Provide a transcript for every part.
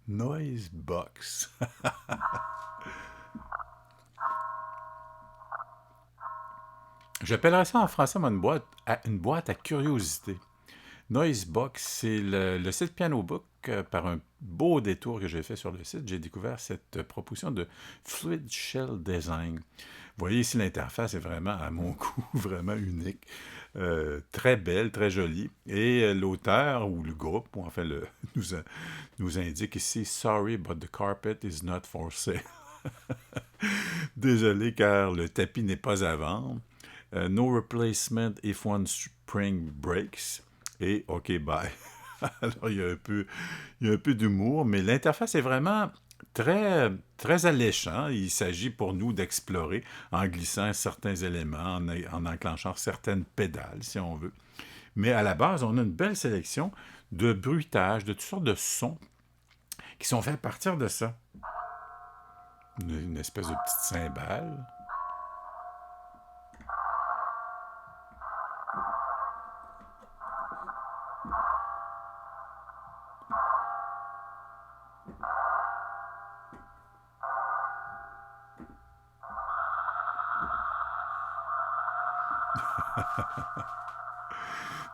Noise Box. J'appellerais ça en français moi, une boîte à curiosité. Noisebox, c'est le site Piano Book. Par un beau détour que j'ai fait sur le site, j'ai découvert cette proposition de Fluid Shell Design. Vous voyez ici, l'interface est vraiment, à mon goût, vraiment unique. Très belle, très jolie. Et l'auteur, ou le groupe, ou enfin, nous, nous indique ici Sorry, but the carpet is not for sale. Désolé, car le tapis n'est pas à vendre. No replacement if one spring breaks. Et OK, bye. Alors, il y a un peu d'humour, mais l'interface est vraiment très, très alléchant. Il s'agit pour nous d'explorer en glissant certains éléments, en enclenchant certaines pédales, si on veut. Mais à la base, on a une belle sélection de bruitages, de toutes sortes de sons qui sont faits à partir de ça. Une espèce de petite cymbale.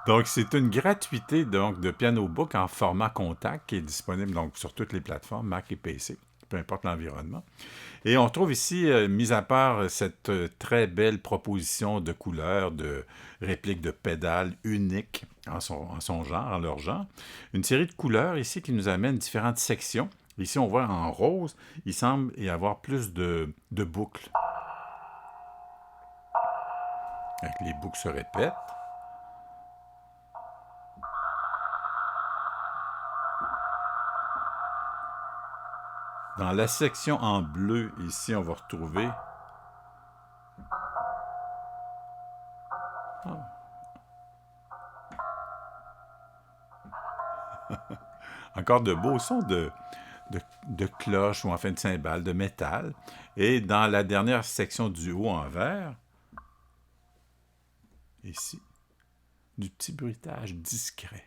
Donc, c'est une gratuité donc, de Piano Book en format contact qui est disponible donc, sur toutes les plateformes, Mac et PC, peu importe l'environnement. Et on trouve ici, mis à part cette très belle proposition de couleurs, de répliques de pédales uniques en son genre, en leur genre, une série de couleurs ici qui nous amène différentes sections. Ici, on voit en rose, il semble y avoir plus de boucles. Donc, les boucles se répètent. Dans la section en bleu, ici, on va retrouver encore de beaux sons de cloches ou enfin de cymbales, de métal. Et dans la dernière section du haut en vert, ici, du petit bruitage discret.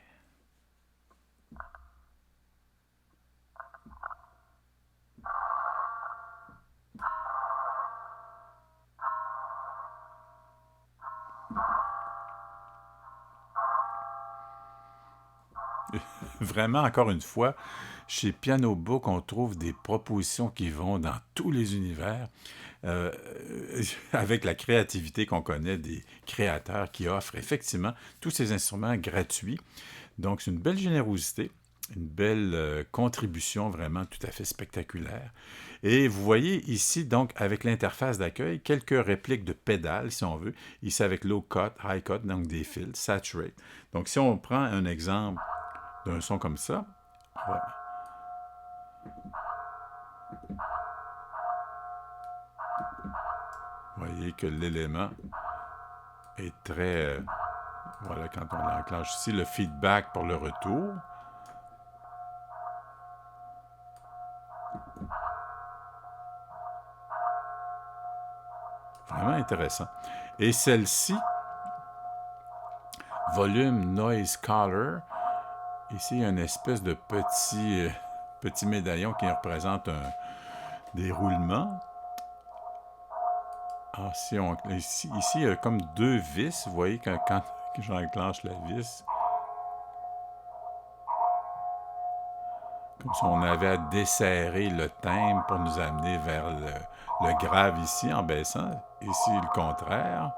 Vraiment, encore une fois, chez Piano Book, on trouve des propositions qui vont dans tous les univers, euh, avec la créativité qu'on connaît des créateurs qui offrent effectivement tous ces instruments gratuits. Donc, c'est une belle générosité, une belle contribution vraiment tout à fait spectaculaire. Et vous voyez ici, donc, avec l'interface d'accueil, quelques répliques de pédales, si on veut. Ici, avec low cut, high cut, donc des fils, saturate. Donc, si on prend un exemple d'un son comme ça, ouais, vous voyez que l'élément est très... voilà, quand on l'enclenche ici, le feedback pour le retour. Vraiment intéressant. Et celle-ci, volume Noise Color. Ici, il y a une espèce de petit médaillon qui représente des roulements. Ah, ici, il y a comme deux vis. Vous voyez, quand j'enclenche la vis, comme si on avait à desserrer le timbre pour nous amener vers le grave ici en baissant. Ici, le contraire.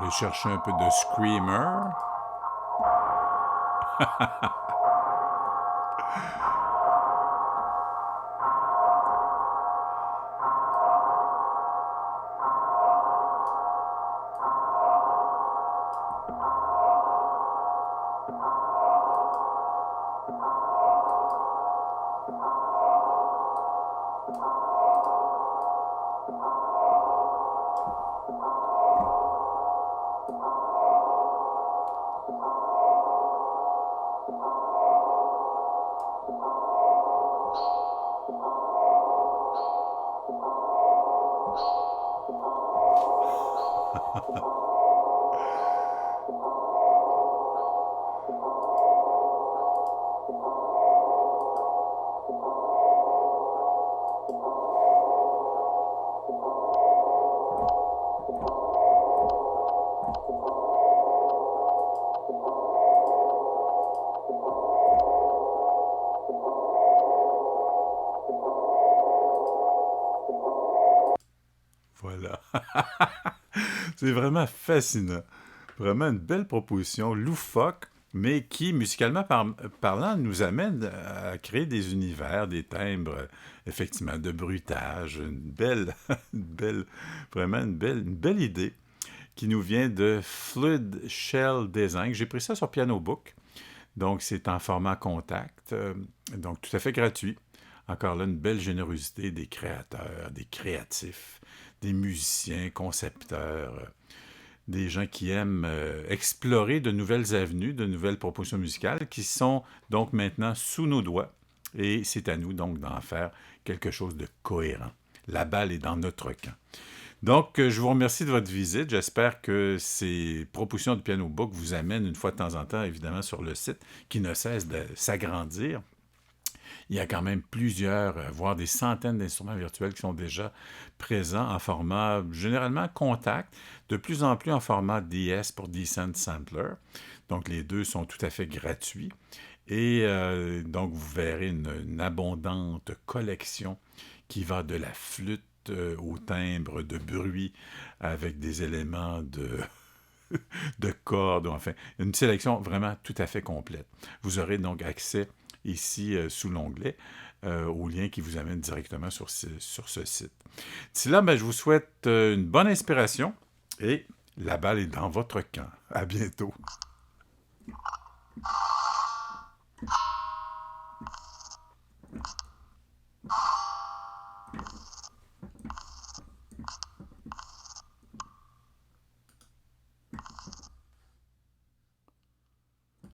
aller chercher un peu de Screamer. Voilà. C'est vraiment fascinant. Vraiment une belle proposition, loufoque, mais qui, musicalement parlant, nous amène à créer des univers, des timbres, effectivement, de bruitage. Vraiment une belle idée qui nous vient de Fluid Shell Design. J'ai pris ça sur Piano Book. Donc, c'est en format contact, donc tout à fait gratuit. Encore là, une belle générosité des créateurs, des créatifs, des musiciens, concepteurs, des gens qui aiment explorer de nouvelles avenues, de nouvelles propositions musicales qui sont donc maintenant sous nos doigts. Et c'est à nous donc d'en faire quelque chose de cohérent. La balle est dans notre camp. Donc, je vous remercie de votre visite. J'espère que ces propositions de Piano Book vous amènent une fois de temps en temps, évidemment, sur le site, qui ne cesse de s'agrandir. Il y a quand même plusieurs, voire des centaines d'instruments virtuels qui sont déjà présents en format généralement contact, de plus en plus en format DS pour Descent Sampler. Donc, les deux sont tout à fait gratuits. Et donc, vous verrez une abondante collection qui va de la flûte au timbre de bruit avec des éléments de cordes, enfin, une sélection vraiment tout à fait complète. Vous aurez donc accès ici sous l'onglet au lien qui vous amène directement sur ce site. D'ici là, je vous souhaite une bonne inspiration et la balle est dans votre camp. À bientôt.